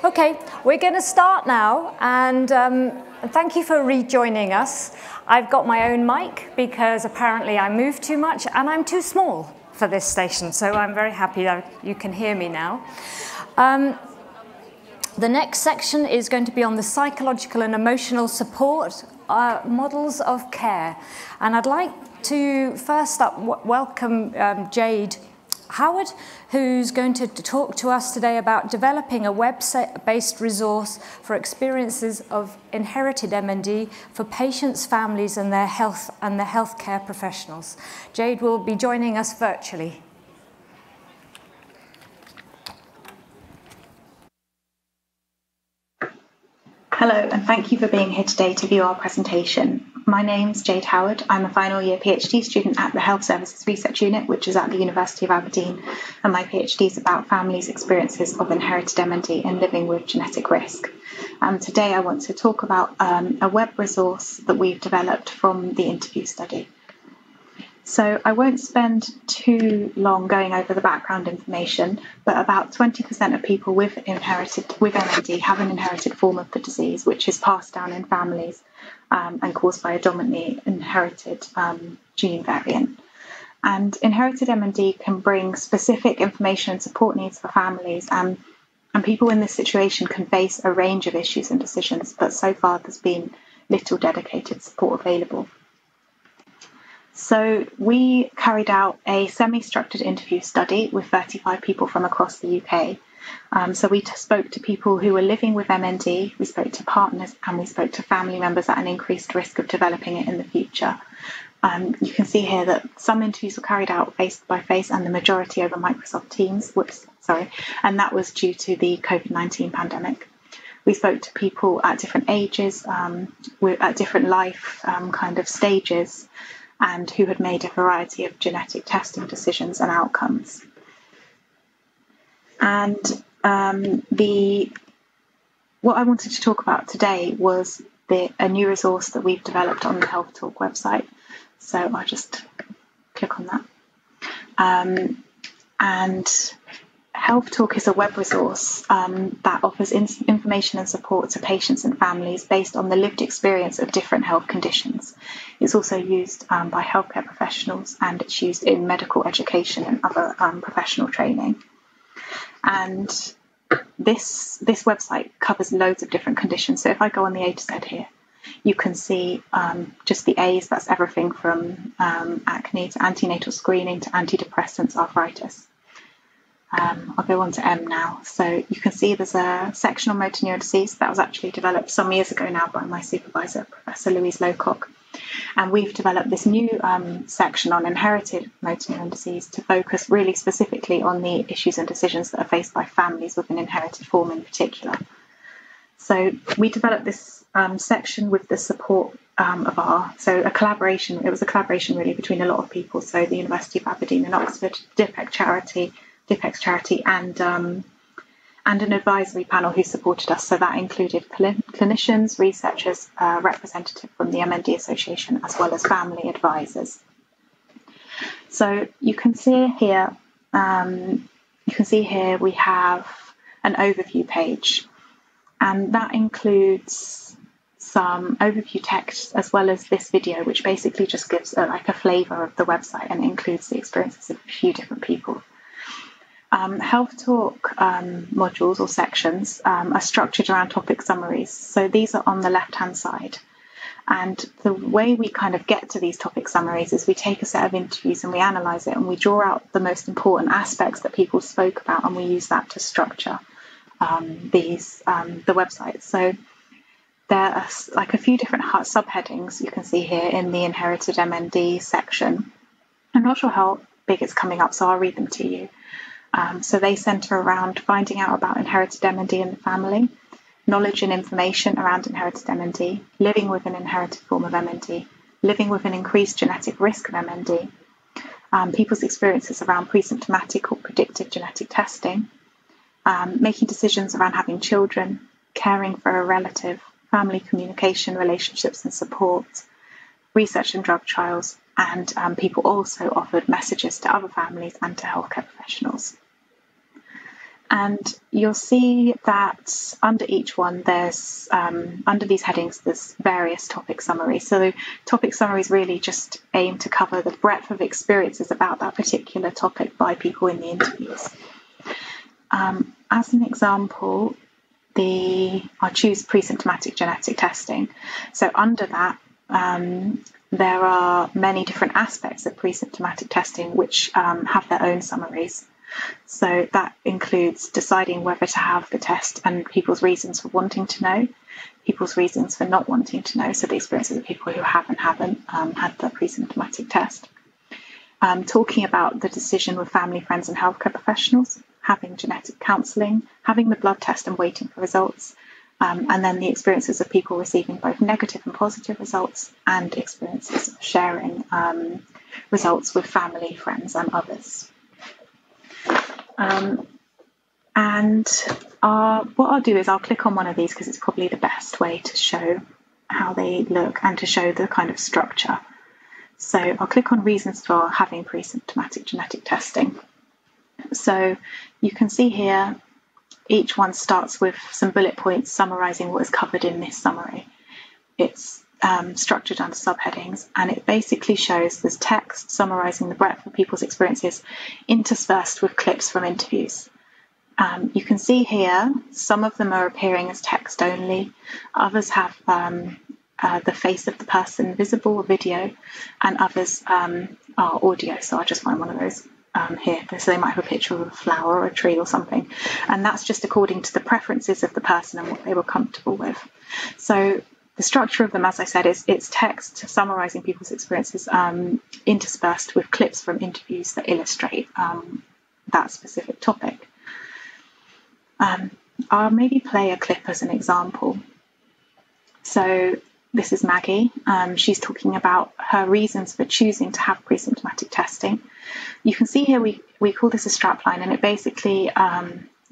Okay, we're going to start now, and thank you for rejoining us. I've got my own mic because apparently I move too much and I'm too small for this station, so I'm very happy that you can hear me now. The next section is going to be on the psychological and emotional support models of care, and I'd like to first up welcome Jade Howard, who's going to talk to us today about developing a website-based resource for experiences of inherited MND for patients, families, and their healthcare professionals. Jade will be joining us virtually. Hello, and thank you for being here today to view our presentation. My name's Jade Howard. I'm a final year PhD student at the Health Services Research Unit, which is at the University of Aberdeen, and my PhD is about families' experiences of inherited MND and living with genetic risk. Today I want to talk about a web resource that we've developed from the interview study. So I won't spend too long going over the background information, but about 20% of people with MND have an inherited form of the disease, which is passed down in families and caused by a dominantly inherited gene variant. And inherited MND can bring specific information and support needs for families, and people in this situation can face a range of issues and decisions, but so far there's been little dedicated support available. So we carried out a semi-structured interview study with 35 people from across the UK. So we spoke to people who were living with MND, we spoke to partners, and we spoke to family members at an increased risk of developing it in the future. You can see here that some interviews were carried out face-by-face and the majority over Microsoft Teams, and that was due to the COVID-19 pandemic. We spoke to people at different ages, at different life kind of stages, and who had made a variety of genetic testing decisions and outcomes. And what I wanted to talk about today was a new resource that we've developed on the Health Talk website. So I'll just click on that. And Health Talk is a web resource that offers information and support to patients and families based on the lived experience of different health conditions. It's also used by healthcare professionals, and it's used in medical education and other professional training. And this website covers loads of different conditions. So if I go on the A to Z here, you can see just the A's, that's everything from acne to antenatal screening to antidepressants, arthritis. I'll go on to M now. So you can see there's a section on motor neuron disease that was actually developed some years ago now by my supervisor, Professor Louise Lowcock. And we've developed this new section on inherited motor neuron disease to focus really specifically on the issues and decisions that are faced by families with an inherited form in particular. So we developed this section with the support of it was a collaboration really between a lot of people. So the University of Aberdeen and Oxford, DIPEX charity, and an advisory panel who supported us. So that included clinicians, researchers, representative from the MND Association, as well as family advisors. So you can see here we have an overview page, and that includes some overview text as well as this video, which basically just gives a flavour of the website and includes the experiences of a few different people. Health Talk modules or sections are structured around topic summaries. So these are on the left-hand side. And the way we kind of get to these topic summaries is we take a set of interviews and we analyse it, and we draw out the most important aspects that people spoke about, and we use that to structure the website. So there are a few different subheadings you can see here in the inherited MND section. I'm not sure how big it's coming up, so I'll read them to you. So they centre around finding out about inherited MND in the family, knowledge and information around inherited MND, living with an inherited form of MND, living with an increased genetic risk of MND, people's experiences around pre-symptomatic or predictive genetic testing, making decisions around having children, caring for a relative, family communication, relationships and support, research and drug trials, and people also offered messages to other families and to healthcare professionals. And you'll see that under each one, there's under these headings, there's various topic summaries. So topic summaries really just aim to cover the breadth of experiences about that particular topic by people in the interviews. As an example, I choose pre-symptomatic genetic testing. So under that, there are many different aspects of pre-symptomatic testing which have their own summaries. So that includes deciding whether to have the test and people's reasons for wanting to know, people's reasons for not wanting to know, so the experiences of people who haven't had the pre-symptomatic test. Talking about the decision with family, friends and healthcare professionals, having genetic counselling, having the blood test and waiting for results, and then the experiences of people receiving both negative and positive results, and experiences of sharing results with family, friends and others. What I'll do is I'll click on one of these because it's probably the best way to show how they look and to show the kind of structure. So I'll click on reasons for having pre-symptomatic genetic testing. So you can see here each one starts with some bullet points summarising what is covered in this summary. It's structured under subheadings, and it basically shows there's text summarising the breadth of people's experiences interspersed with clips from interviews. You can see here some of them are appearing as text only, others have the face of the person visible or video, and others are audio. So I'll just find one of those here. So they might have a picture of a flower or a tree or something, and that's just according to the preferences of the person and what they were comfortable with. So the structure of them, as I said, is it's text summarising people's experiences interspersed with clips from interviews that illustrate that specific topic. I'll maybe play a clip as an example. So this is Maggie. She's talking about her reasons for choosing to have pre-symptomatic testing. You can see here we call this a strapline, and it basically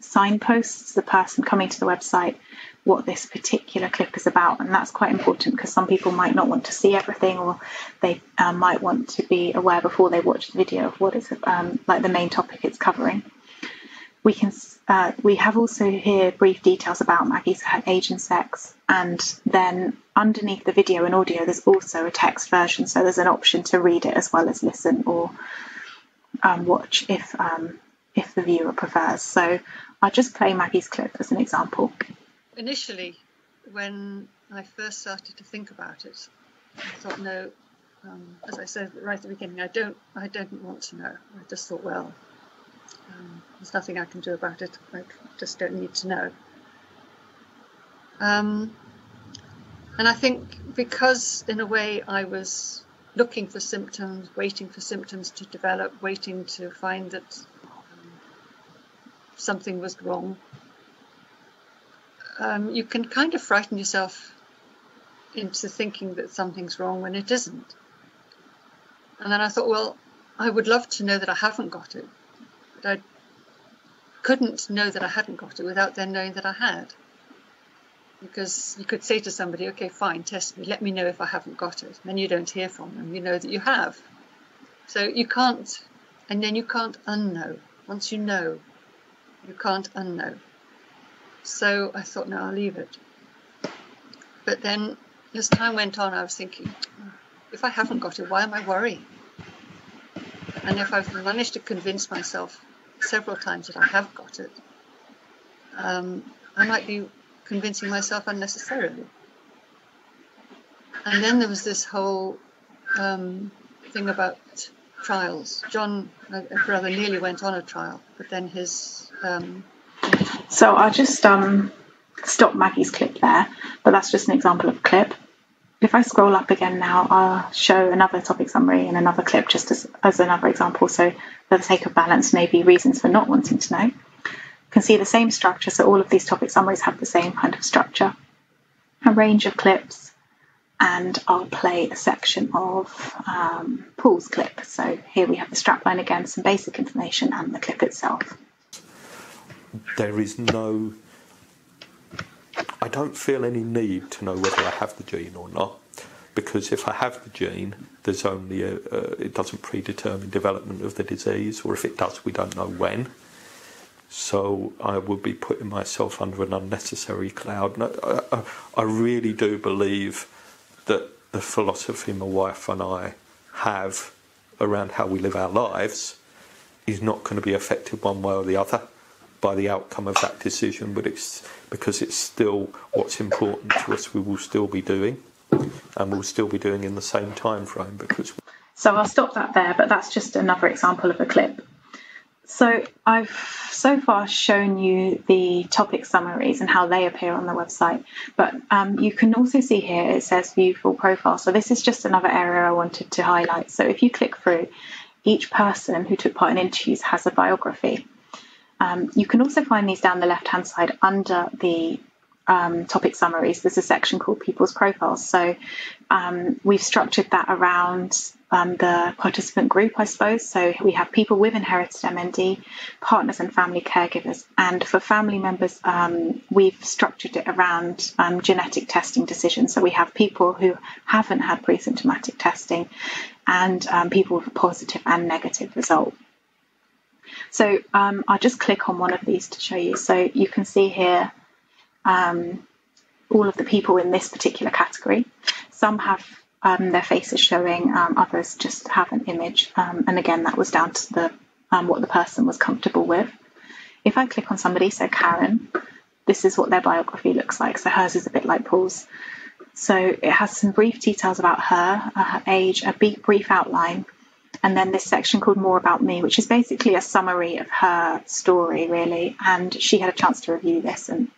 signposts the person coming to the website what this particular clip is about, and that's quite important because some people might not want to see everything, or they might want to be aware before they watch the video of what is like the main topic it's covering. We have also here brief details about Maggie's age and sex, and then underneath the video and audio there's also a text version, so there's an option to read it as well as listen or watch if the viewer prefers. So I'll just play Maggie's clip as an example. Initially, when I first started to think about it, I thought, no, as I said right at the beginning, I don't want to know. I just thought, well, there's nothing I can do about it. I just don't need to know. And I think because, in a way, I was looking for symptoms, waiting for symptoms to develop, waiting to find that something was wrong, you can kind of frighten yourself into thinking that something's wrong when it isn't. And then I thought, well, I would love to know that I haven't got it, but I couldn't know that I hadn't got it without then knowing that I had. Because you could say to somebody, okay, fine, test me, let me know if I haven't got it. And then you don't hear from them, you know that you have. So you can't, and then you can't unknow. Once you know, you can't unknow. So I thought, no, I'll leave it. But then as time went on, I was thinking, if I haven't got it, why am I worrying? And if I've managed to convince myself several times that I have got it, I might be convincing myself unnecessarily. And then there was this whole thing about trials. John, my brother, nearly went on a trial, but then his... So I'll just stop Maggie's clip there, but that's just an example of a clip. If I scroll up again now, I'll show another topic summary and another clip just as another example. So for the sake of balance, maybe reasons for not wanting to know. You can see the same structure, so all of these topic summaries have the same kind of structure. A range of clips, and I'll play a section of Paul's clip. So here we have the strapline again, some basic information and the clip itself. There is no... I don't feel any need to know whether I have the gene or not, because if I have the gene, there's only it doesn't predetermine development of the disease, or if it does, we don't know when. So I would be putting myself under an unnecessary cloud. No, I really do believe that the philosophy my wife and I have around how we live our lives is not going to be affected one way or the other by the outcome of that decision, but it's because it's still what's important to us, we will still be doing, and we'll still be doing in the same time frame. Because so I'll stop that there, but that's just another example of a clip. So I've so far shown you the topic summaries and how they appear on the website, but you can also see here it says view full profile. So this is just another area I wanted to highlight. So if you click through, each person who took part in interviews has a biography. You can also find these down the left-hand side under the topic summaries. There's a section called People's Profiles. So we've structured that around the participant group, I suppose. So we have people with inherited MND, partners and family caregivers. And for family members, we've structured it around genetic testing decisions. So we have people who haven't had pre-symptomatic testing and people with a positive and negative result. So I'll just click on one of these to show you. So you can see here all of the people in this particular category. Some have their faces showing, others just have an image. And again, that was down to the what the person was comfortable with. If I click on somebody, so Karen, this is what their biography looks like. So hers is a bit like Paul's. So it has some brief details about her age, a brief outline, and then this section called More About Me, which is basically a summary of her story, really. And she had a chance to review this and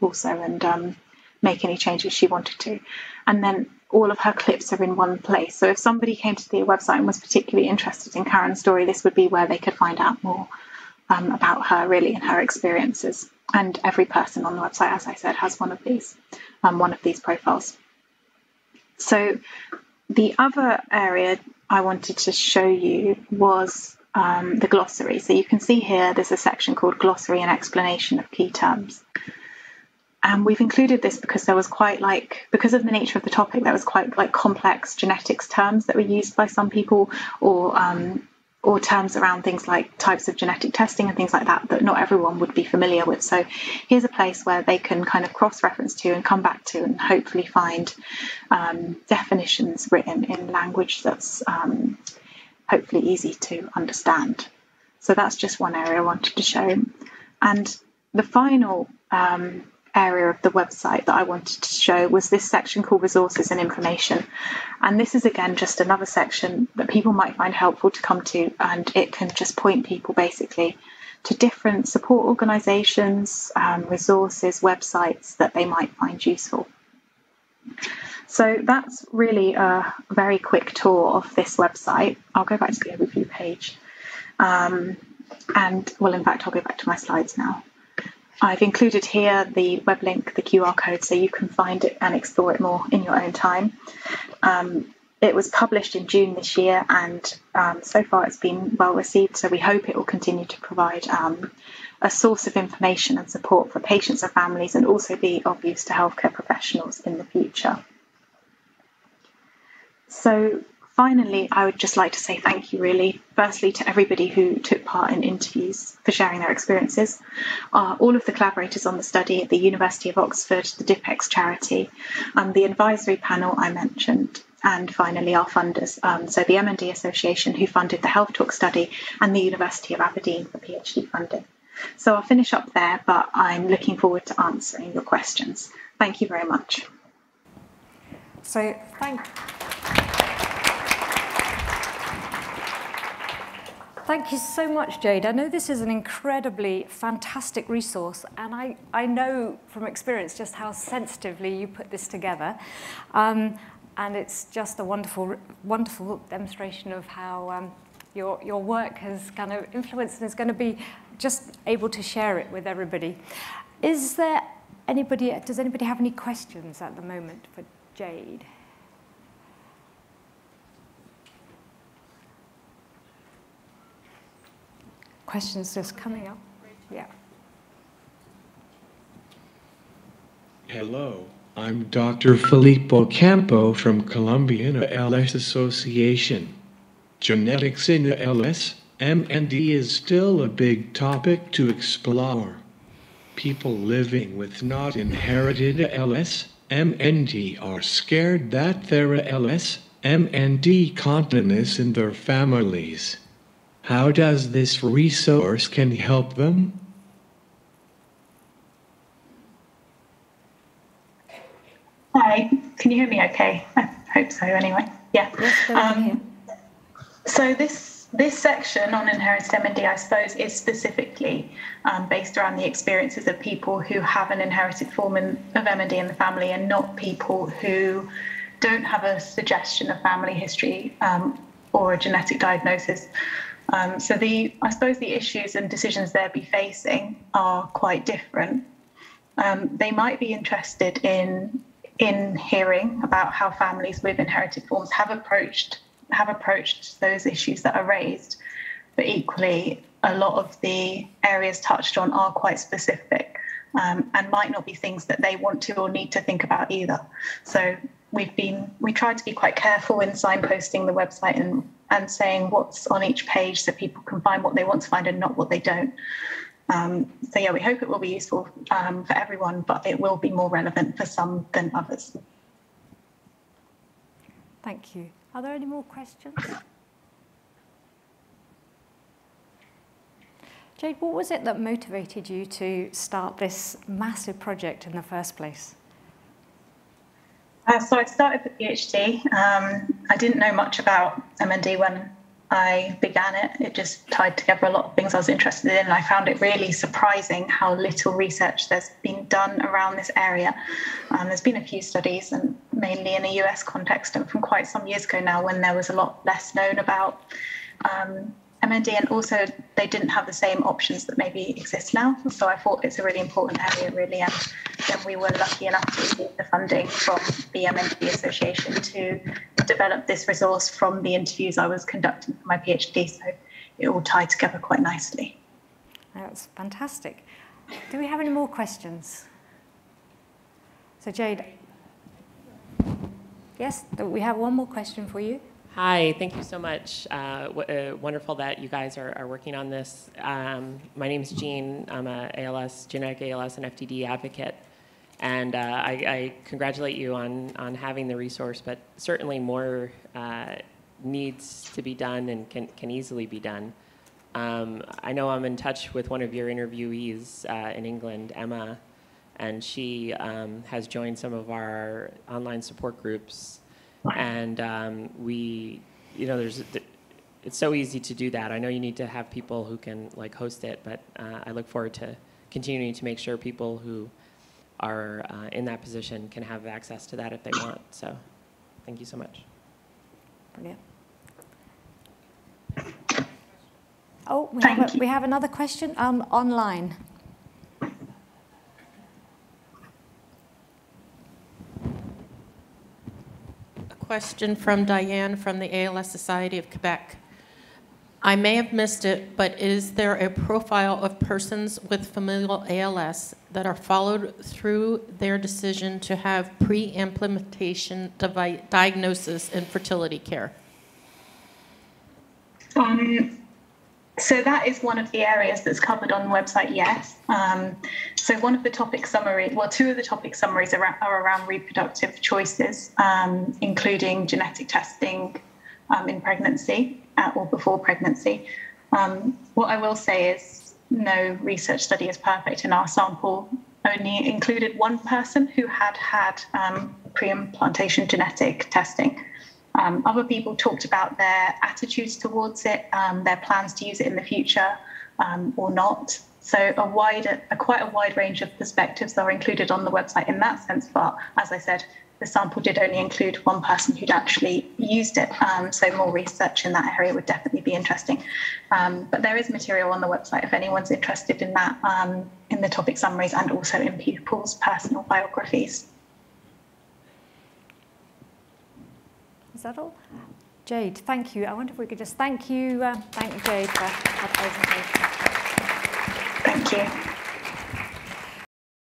make any changes she wanted to. And then all of her clips are in one place. So if somebody came to the website and was particularly interested in Karen's story, this would be where they could find out more about her, really, and her experiences. And every person on the website, as I said, has one of these profiles. So the other area I wanted to show you was the glossary. So you can see here there's a section called Glossary and Explanation of Key Terms. And we've included this because there was because of the nature of the topic, there was quite complex genetics terms that were used by some people, or terms around things like types of genetic testing and things like that not everyone would be familiar with. So here's a place where they can kind of cross-reference to and come back to and hopefully find definitions written in language that's hopefully easy to understand. So that's just one area I wanted to show. And the final area of the website that I wanted to show was this section called Resources and Information. And this is again just another section that people might find helpful to come to, and it can just point people basically to different support organisations, resources, websites that they might find useful. So that's really a very quick tour of this website. I'll go back to the overview page. In fact, I'll go back to my slides now. I've included here the web link, the QR code, so you can find it and explore it more in your own time. It was published in June this year, and so far it's been well received, so we hope it will continue to provide a source of information and support for patients and families, and also be of use to healthcare professionals in the future. So finally, I would just like to say thank you, really, firstly to everybody who took part in interviews for sharing their experiences, all of the collaborators on the study at the University of Oxford, the DIPEX charity, the advisory panel I mentioned, and finally our funders, so the MND Association who funded the Health Talk study, and the University of Aberdeen for PhD funding. So I'll finish up there, but I'm looking forward to answering your questions. Thank you very much. So Thank you so much, Jade. I know this is an incredibly fantastic resource, and I know from experience just how sensitively you put this together. And it's just a wonderful, wonderful demonstration of how your work has kind of influenced and is going to be just able to share it with everybody. Does anybody have any questions at the moment for Jade? Questions just coming up. Yeah. Hello, I'm Dr. Filippo Campo from Colombian ALS Association. Genetics in ALS, MND is still a big topic to explore. People living with not inherited LS-MND are scared that their LS-MND continence in their families. How does this resource can help them? Hi, can you hear me okay? I hope so anyway. Yeah. So this section on inherited MND, I suppose, is specifically based around the experiences of people who have an inherited form of MND in the family, and not people who don't have a suggestion of family history or a genetic diagnosis. So I suppose the issues and decisions they'll be facing are quite different. They might be interested in hearing about how families with inherited forms have approached those issues that are raised, but equally a lot of the areas touched on are quite specific and might not be things that they want to or need to think about either. So we tried to be quite careful in signposting the website and saying what's on each page so people can find what they want to find and not what they don't. So yeah, we hope it will be useful for everyone, but it will be more relevant for some than others. Thank you. Are there any more questions? Jade, what was it that motivated you to start this massive project in the first place? So I started the PhD. I didn't know much about MND when I began it. It just tied together a lot of things I was interested in, and I found it really surprising how little research there's been done around this area. There's been a few studies, and mainly in a US context, and from quite some years ago now, when there was a lot less known about MND, and also they didn't have the same options that maybe exist now. So I thought it's a really important area, really, and then we were lucky enough to receive the funding from the MND Association to develop this resource from the interviews I was conducting for my PhD, so it all tied together quite nicely. That's fantastic. Do we have any more questions? So Jade, yes, we have one more question for you. Hi, thank you so much. Wonderful that you guys are working on this. My name is Jean. I'm a genetic ALS and FTD advocate. And I congratulate you on having the resource, but certainly more needs to be done and can easily be done. I know I'm in touch with one of your interviewees in England, Emma, and she has joined some of our online support groups. And it's so easy to do that. I know you need to have people who can host it, but I look forward to continuing to make sure people who are in that position can have access to that if they want. So thank you so much. Brilliant. Oh, we have another question online. Question from Diane from the ALS Society of Quebec. I may have missed it, but is there a profile of persons with familial ALS that are followed through their decision to have pre-implantation diagnosis and fertility care? So that is one of the areas that's covered on the website, yes. So one of the topic summaries, well, two of the topic summaries are around reproductive choices, including genetic testing in pregnancy or before pregnancy. What I will say is no research study is perfect, and our sample only included one person who had pre-implantation genetic testing. Other people talked about their attitudes towards it, their plans to use it in the future or not. So quite a wide range of perspectives are included on the website in that sense. But as I said, the sample did only include one person who'd actually used it. So more research in that area would definitely be interesting. But there is material on the website if anyone's interested in that, in the topic summaries and also in people's personal biographies. Is that all? Jade, thank you. I wonder if we could just thank Jade for her presentation. Thank you.